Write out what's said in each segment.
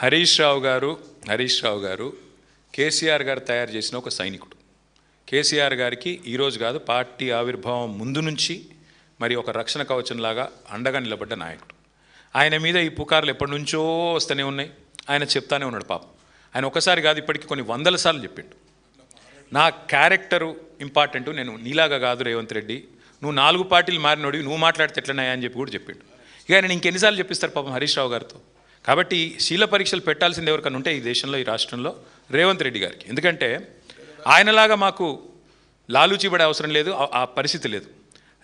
హరీష్ రావు గారు కేసీఆర్ గారు తయారు చేసిన ఒక సైనికుడు. కేసీఆర్ గారికి ఈరోజు కాదు, పార్టీ ఆవిర్భావం ముందు నుంచి మరి ఒక రక్షణ కవచంలాగా అండగా నిలబడ్డ నాయకుడు. ఆయన మీద ఈ పుకార్లు ఎప్పటి నుంచో వస్తూనే ఉన్నాయి. ఆయన చెప్తానే ఉన్నాడు. పాపం ఆయన ఒకసారి కాదు, ఇప్పటికీ కొన్ని వందల సార్లు చెప్పిండు, నా క్యారెక్టరు ఇంపార్టెంటు, నేను నీలాగా కాదు రేవంత్ రెడ్డి, నువ్వు 4 పార్టీలు మారినోడివి, నువ్వు మాట్లాడితే ఎట్లన్నాయా అని చెప్పి కూడా చెప్పిండు. ఇక ఆయన ఇంకెన్నిసార్లు చెప్పిస్తారు పాపం హరీష్ రావు గారితో. కాబట్టి శీల పరీక్షలు పెట్టాల్సింది ఎవరికన్నా ఉంటే ఈ దేశంలో, ఈ రాష్ట్రంలో రేవంత్ రెడ్డి గారికి. ఎందుకంటే ఆయనలాగా మాకు లాలూచిబడే అవసరం లేదు, ఆ పరిస్థితి లేదు.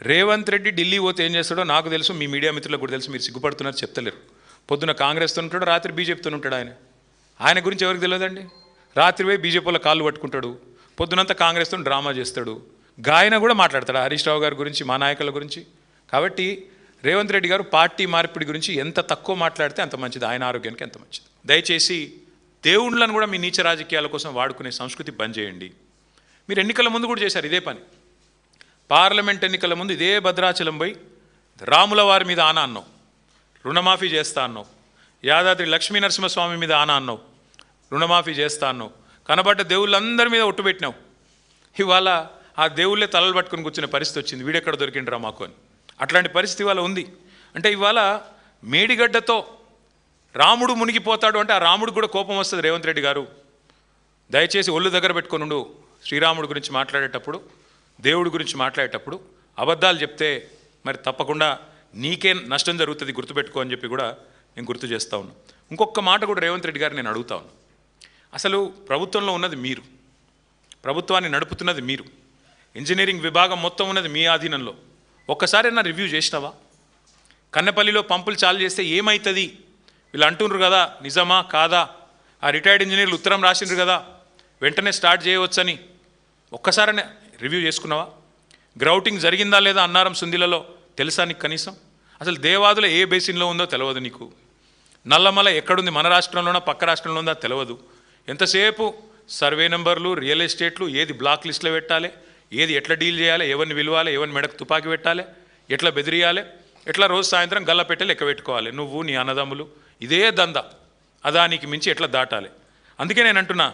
రేవంత్ రెడ్డి ఢిల్లీ పోతే ఏం చేస్తాడో నాకు తెలుసు, మీ మీడియా మిత్రులకు కూడా తెలుసు. మీరు సిగ్గుపడుతున్నారు, చెప్తలేరు. పొద్దున కాంగ్రెస్తో ఉంటాడు, రాత్రి బీజేపీతో ఉంటాడు. ఆయన గురించి ఎవరికి తెలియదండి. రాత్రి పోయి బీజేపీలో కాళ్ళు పట్టుకుంటాడు, పొద్దునంతా కాంగ్రెస్తో డ్రామా చేస్తాడు. గాయన కూడా మాట్లాడతాడు హరీష్ రావు గారి గురించి, మా నాయకుల గురించి. కాబట్టి రేవంత్ రెడ్డి గారు పార్టీ మార్పిడి గురించి ఎంత తక్కువ మాట్లాడితే అంత మంచిది, ఆయన ఆరోగ్యానికి ఎంత మంచిది. దయచేసి దేవుళ్ళను కూడా మీ నీచ రాజకీయాల కోసం వాడుకునే సంస్కృతి బంద్ చేయండి. మీరు ఎన్నికల ముందు కూడా చేశారు ఇదే పని. పార్లమెంట్ ఎన్నికల ముందు ఇదే భద్రాచలం పోయి రాముల వారి మీద ఆన అన్నావు, రుణమాఫీ చేస్తా అన్నావు. యాదాద్రి లక్ష్మీ నరసింహస్వామి మీద ఆన అన్నావు, రుణమాఫీ చేస్తా అన్నావు. కనబడ్డ దేవుళ్ళందరి మీద ఒట్టు పెట్టినావు. ఇవాళ ఆ దేవుళ్ళే తలలు పట్టుకుని కూర్చునే పరిస్థితి వచ్చింది, వీడెక్కడ దొరికిండ్రా మాకు అని. అట్లాంటి పరిస్థితి ఇవాళ ఉంది. అంటే ఇవాళ మేడిగడ్డతో రాముడు మునిగిపోతాడు అంటే ఆ రాముడికి కూడా కోపం వస్తుంది. రేవంత్ రెడ్డి గారు దయచేసి ఒళ్ళు దగ్గర పెట్టుకొనుండు. శ్రీరాముడి గురించి మాట్లాడేటప్పుడు, దేవుడి గురించి మాట్లాడేటప్పుడు అబద్ధాలు చెప్తే మరి తప్పకుండా నీకే నష్టం జరుగుతుంది, గుర్తుపెట్టుకో అని చెప్పి కూడా నేను గుర్తు చేస్తూ ఉన్నాను. ఇంకొక మాట కూడా రేవంత్ రెడ్డి గారు నేను అడుగుతా ఉన్నాను. అసలు ప్రభుత్వంలో ఉన్నది మీరు, ప్రభుత్వాన్ని నడుపుతున్నది మీరు, ఇంజనీరింగ్ విభాగం మొత్తం ఉన్నది మీ ఆధీనంలో. ఒక్కసారైనా రివ్యూ చేసినావా? కన్నెపల్లిలో పంపులు చాలు చేస్తే ఏమవుతుంది వీళ్ళు అంటున్నారు కదా, నిజమా కాదా? ఆ రిటైర్డ్ ఇంజనీర్లు ఉత్తరం రాసిండ్రు కదా, వెంటనే స్టార్ట్ చేయవచ్చని. ఒక్కసారైనా రివ్యూ చేసుకున్నావా? గ్రౌటింగ్ జరిగిందా లేదా అన్నారం సుందిలలో తెలుసా నీకు కనీసం? అసలు దేవాదుల ఏ బేసిన్లో ఉందో తెలియదు నీకు. నల్లమల ఎక్కడుంది, మన రాష్ట్రంలోనా పక్క రాష్ట్రంలో ఉందా తెలియదు. ఎంతసేపు సర్వే నెంబర్లు, రియల్ ఎస్టేట్లు, ఏది బ్లాక్ లిస్ట్లో పెట్టాలి, ఏది ఎట్లా డీల్ చేయాలి, ఎవరిని విలువాలి, ఎవరిని మెడకు తుపాకి పెట్టాలి, ఎట్లా బెదిరియాలి, ఎట్లా రోజు సాయంత్రం గల్ల పెట్టే లెక్క పెట్టుకోవాలి, నువ్వు నీ అన్నదమ్ములు, ఇదే దంద. అదానికి మించి ఎట్లా దాటాలి. అందుకే నేను అంటున్నా,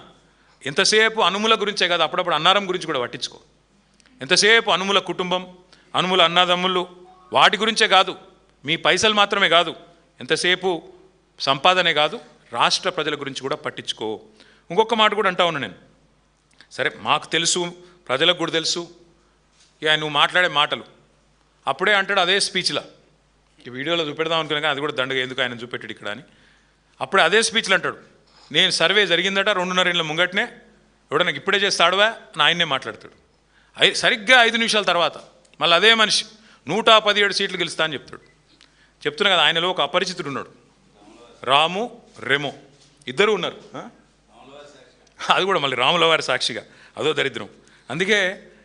ఎంతసేపు అనుముల గురించే కాదు, అప్పుడప్పుడు అన్నారం గురించి కూడా పట్టించుకో. ఎంతసేపు అనుముల కుటుంబం, అనుముల అన్నదమ్ములు, వాటి గురించే కాదు, మీ పైసలు మాత్రమే కాదు, ఎంతసేపు సంపాదనే కాదు, రాష్ట్ర ప్రజల గురించి కూడా పట్టించుకో. ఇంకొక మాట కూడా అంటా ఉన్నా నేను. సరే మాకు తెలుసు, ప్రజలకు కూడా తెలుసు, ఇక నువ్వు మాట్లాడే మాటలు అప్పుడే అంటాడు అదే స్పీచ్లో, ఈ వీడియోలో చూపెడదాం అనుకున్నా అది కూడా దండగా ఎందుకు ఆయన చూపెట్టాడు ఇక్కడ అని. అప్పుడే అదే స్పీచ్లు అంటాడు, నేను సర్వే జరిగిందట 2.5 ఏళ్ళ ముంగటనే, ఎవడనకు ఇప్పుడే చేస్తాడువా అని ఆయన్నే మాట్లాడతాడు. సరిగ్గా 5 నిమిషాల తర్వాత మళ్ళీ అదే మనిషి 117 సీట్లు గెలుస్తా అని చెప్తాడు. చెప్తున్నా కదా, ఆయనలో ఒక అపరిచితుడు ఉన్నాడు, రాము రెమో, ఇద్దరు ఉన్నారు. అది కూడా మళ్ళీ రాముల వారి సాక్షిగా, అదో దరిద్రం. అందుకే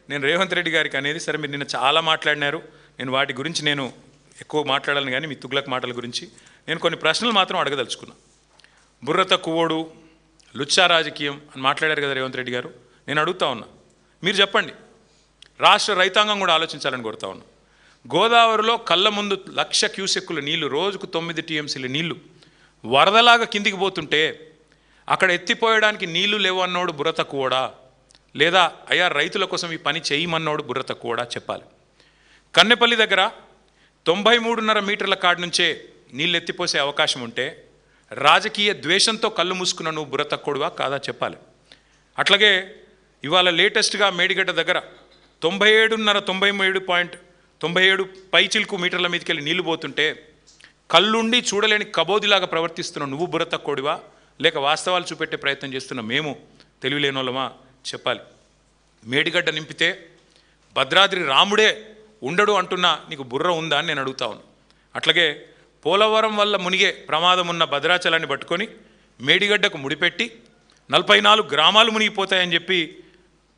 నేను రేవంత్ రెడ్డి గారికి అనేది, సరే మీరు నిన్న చాలా మాట్లాడినారు, నేను వాటి గురించి నేను ఎక్కువ మాట్లాడాలని, కానీ మీ తుగ్లక్ మాటల గురించి నేను కొన్ని ప్రశ్నలు మాత్రం అడగదలుచుకున్నా. బుర్ర తక్కువోడు, లుచ్చా రాజకీయం అని మాట్లాడారు కదా రేవంత్ రెడ్డి గారు. నేను అడుగుతా ఉన్నా, మీరు చెప్పండి, రాష్ట్ర రైతాంగం కూడా ఆలోచించాలని కోరుతా ఉన్నా. గోదావరిలో కళ్ళ ముందు 1,00,000 క్యూసెక్కుల నీళ్లు, రోజుకు 9 టీఎంసీల నీళ్లు వరదలాగా కిందికి పోతుంటే అక్కడ ఎత్తిపోయడానికి నీళ్లు లేవు అన్నోడు బుర్ర తక్కువడా, లేదా అయ్యా రైతుల కోసం ఈ పని చేయమన్నోడు బుర్ర తక్కువడా చెప్పాలి. కన్నెపల్లి దగ్గర 93.5 మీటర్ల కాడి నుంచే నీళ్ళు ఎత్తిపోసే అవకాశం ఉంటే రాజకీయ ద్వేషంతో కళ్ళు మూసుకున్న నువ్వు బుర్ర తక్కువడువా కాదా చెప్పాలి. అట్లాగే ఇవాళ లేటెస్ట్గా మేడిగడ్డ దగ్గర 97 పైచిల్కు మీటర్ల మీదకి వెళ్ళి నీళ్లు పోతుంటే కళ్ళుండి చూడలేని కబోదిలాగా ప్రవర్తిస్తున్న నువ్వు బుర్ర తక్కువడివా, లేక వాస్తవాలు చూపెట్టే ప్రయత్నం చేస్తున్న మేము తెలివిలేని వాళ్ళమా చెప్పాలి. మేడిగడ్డ నింపితే భద్రాద్రి రాముడే ఉండడు అంటున్నా నీకు బుర్ర ఉందా అని నేను అడుగుతా ఉన్నాను. అట్లాగే పోలవరం వల్ల మునిగే ప్రమాదం ఉన్న భద్రాచలాన్ని పట్టుకొని మేడిగడ్డకు ముడిపెట్టి 44 గ్రామాలు మునిగిపోతాయని చెప్పి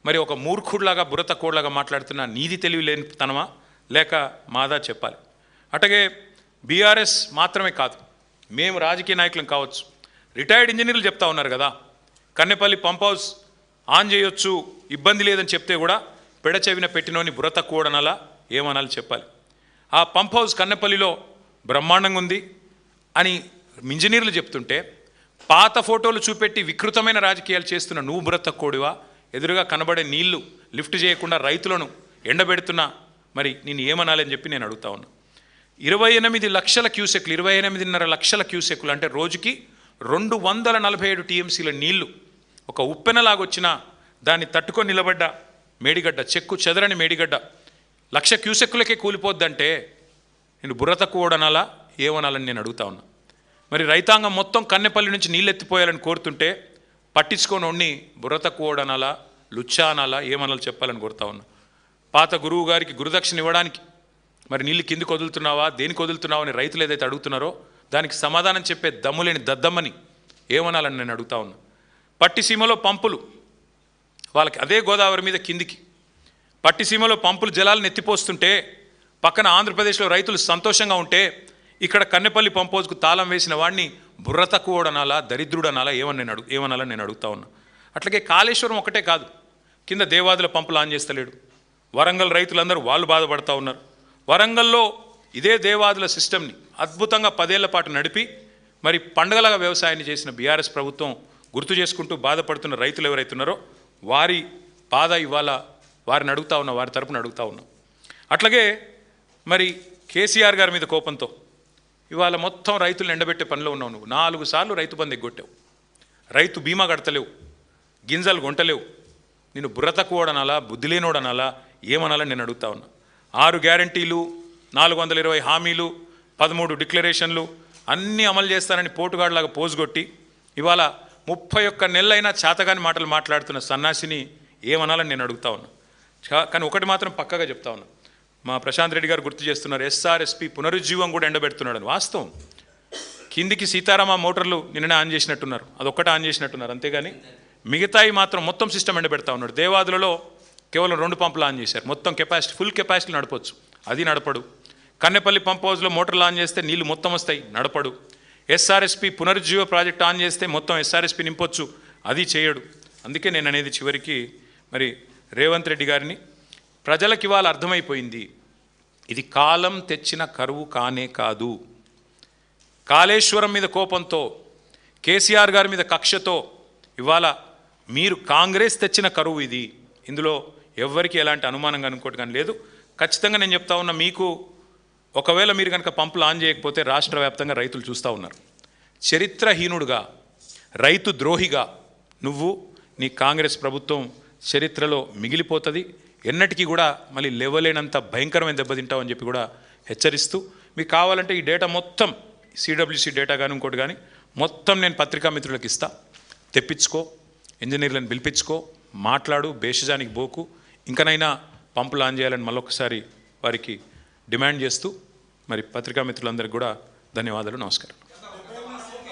మరి ఒక మూర్ఖుడిలాగా బుర్ర తక్కువలాగా మాట్లాడుతున్న నీది తెలివి లేనితనమా లేక మాదా చెప్పాలి. అట్లాగే బీఆర్ఎస్ మాత్రమే కాదు, మేము రాజకీయ నాయకులం కావచ్చు, రిటైర్డ్ ఇంజనీర్లు చెప్తా ఉన్నారు కదా, కన్నెపల్లి పంప్ హౌస్ ఆన్ చేయొచ్చు ఇబ్బంది లేదని చెప్తే కూడా పెడచెవిన పెట్టినోని బుర్ర తక్కువడనలా ఏమనాలి చెప్పాలి. ఆ పంప్ హౌస్ కన్నెపల్లిలో బ్రహ్మాండంగా ఉంది అని ఇంజనీర్లు చెప్తుంటే పాత ఫోటోలు చూపెట్టి వికృతమైన రాజకీయాలు చేస్తున్న నువ్వు బుర్రతక్కోడివా? ఎదురుగా కనబడే నీళ్లు లిఫ్ట్ చేయకుండా రైతులను ఎండబెడుతున్నా మరి నేను ఏమనాలని చెప్పి నేను అడుగుతా ఉన్నా. 28 లక్షల క్యూసెక్లు, 28.5 లక్షల క్యూసెక్లు అంటే రోజుకి 247 టీఎంసీల నీళ్లు ఒక ఉప్పెనలాగొచ్చినా దాన్ని తట్టుకొని నిలబడ్డ మేడిగడ్డ, చెక్కు చెదరని మేడిగడ్డ 1,00,000 క్యూసెక్కులకే కూలిపోద్దంటే నేను బుర్ర తక్కువడనాలా ఏమనాలని నేను అడుగుతా ఉన్నా. మరి రైతాంగం మొత్తం కన్నెపల్లి నుంచి నీళ్ళు ఎత్తిపోయాలని కోరుతుంటే పట్టించుకొని ఉండి బుర్ర తక్కువడనాలా, లుచ్చా అనాలా, ఏమనాలో చెప్పాలని కోరుతా ఉన్నా. పాత గురువు గారికి గురుదక్షిణ ఇవ్వడానికి మరి నీళ్ళు కిందికి వదులుతున్నావా, దేనికి వదులుతున్నావా అని రైతులు ఏదైతే అడుగుతున్నారో దానికి సమాధానం చెప్పే దమ్ములేని దద్దమ్మని ఏమనాలని నేను అడుగుతా ఉన్నా. పట్టిసీమలో పంపులు వాళ్ళకి అదే గోదావరి మీద కిందికి పట్టిసీమలో పంపులు జలాలను ఎత్తిపోస్తుంటే పక్కన ఆంధ్రప్రదేశ్లో రైతులు సంతోషంగా ఉంటే ఇక్కడ కన్నెపల్లి పంపోజుకు తాళం వేసిన వాడిని బుర్ర తక్కువడనాలా, దరిద్రుడనాలా, ఏమనాలని నేను అడుగుతా ఉన్నా. అట్లాగే కాళేశ్వరం ఒకటే కాదు, కింద దేవాదుల పంపులు ఆన్ చేస్తలేడు. వరంగల్ రైతులందరూ వాళ్ళు బాధపడతా ఉన్నారు. వరంగల్లో ఇదే దేవాదుల సిస్టమ్ని అద్భుతంగా 10 ఏళ్ల పాటు నడిపి మరి పండగలాగా వ్యవసాయాన్ని చేసిన బీఆర్ఎస్ ప్రభుత్వం గుర్తు చేసుకుంటూ బాధపడుతున్న రైతులు ఎవరైతున్నారో వారి బాధ ఇవాళ వారిని అడుగుతా ఉన్నా, వారి తరపున అడుగుతా ఉన్నాం. అట్లాగే మరి కేసీఆర్ గారి మీద కోపంతో ఇవాళ మొత్తం రైతులను ఎండబెట్టే పనిలో ఉన్నావు. నువ్వు 4 సార్లు రైతు బంధు ఎగ్గొట్టావు, రైతు బీమా కడతలేవు, గింజలు కొంటలేవు. నేను బుర్ర తక్కువడనాలా, బుద్ధి లేనోడనాలా, ఏమనాలని నేను అడుగుతా ఉన్నా. 6 గ్యారంటీలు, 420 హామీలు, 13 డిక్లరేషన్లు అన్నీ అమలు చేస్తానని పోటుగాడులాగా పోజుగొట్టి ఇవాళ 31 నెలలైనా చేతగాని మాటలు మాట్లాడుతున్న సన్నాసిని ఏమనాలని నేను అడుగుతా ఉన్నా. కానీ ఒకటి మాత్రం పక్కగా చెప్తా ఉన్నా, మా ప్రశాంత్ రెడ్డి గారు గుర్తు చేస్తున్నారు, ఎస్ఆర్ఎస్పి పునరుజ్జీవం కూడా ఎండబెడుతున్నాడని. వాస్తవం, కిందికి సీతారామ మోటార్లు నిన్ననే ఆన్ చేసినట్టున్నారు, అదొక్కటే ఆన్ చేసినట్టున్నారు, అంతేగాని మిగతాయి మాత్రం మొత్తం సిస్టమ్ ఎండబెడతా ఉన్నాడు. దేవాదులలో కేవలం 2 పంపులు ఆన్ చేశారు, మొత్తం కెపాసిటీ ఫుల్ కెపాసిటీ నడపచ్చు, అది నడపడు. కన్నెపల్లి పంప్ హౌస్లో మోటార్లు ఆన్ చేస్తే నీళ్లు మొత్తం వస్తాయి, నడపడు. ఎస్ఆర్ఎస్పి పునరుజ్జీవ ప్రాజెక్ట్ ఆన్ చేస్తే మొత్తం ఎస్ఆర్ఎస్పి నింపొచ్చు, అది చేయడు. అందుకే నేను అనేది చివరికి మరి రేవంత్ రెడ్డి గారిని, ప్రజలకి ఇవాళ అర్థమైపోయింది ఇది కాలం తెచ్చిన కరువు కానే కాదు. కాళేశ్వరం మీద కోపంతో, కేసీఆర్ గారి మీద కక్షతో ఇవాళ మీరు కాంగ్రెస్ తెచ్చిన కరువు ఇది. ఇందులో ఎవ్వరికి ఎలాంటి అనుమానంగా అనుకోవటం కానీ లేదు. ఖచ్చితంగా నేను చెప్తా ఉన్నా, మీకు ఒకవేళ మీరు కనుక పంపులు ఆన్ చేయకపోతే రాష్ట్ర వ్యాప్తంగా రైతులు చూస్తూ ఉన్నారు. చరిత్రహీనుడుగా, రైతు ద్రోహిగా నువ్వు, నీ కాంగ్రెస్ ప్రభుత్వం చరిత్రలో మిగిలిపోతుంది. ఎన్నటికీ కూడా మళ్ళీ లేవలేనంత భయంకరమైన దెబ్బతింటావు అని చెప్పి కూడా హెచ్చరిస్తూ, మీకు కావాలంటే ఈ డేటా మొత్తం సిడబ్ల్యూసి డేటా కానీ ఇంకోటి కానీ మొత్తం నేను పత్రికా మిత్రులకు ఇస్తా, తెప్పించుకో, ఇంజనీర్లను పిలిపించుకో, మాట్లాడు, బేషజానికి బోకు, ఇంకనైనా పంపులు ఆన్ చేయాలని మళ్ళొకసారి వారికి డిమాండ్ చేస్తూ మరి పత్రికా మిత్రులందరికీ కూడా ధన్యవాదాలు, నమస్కారం.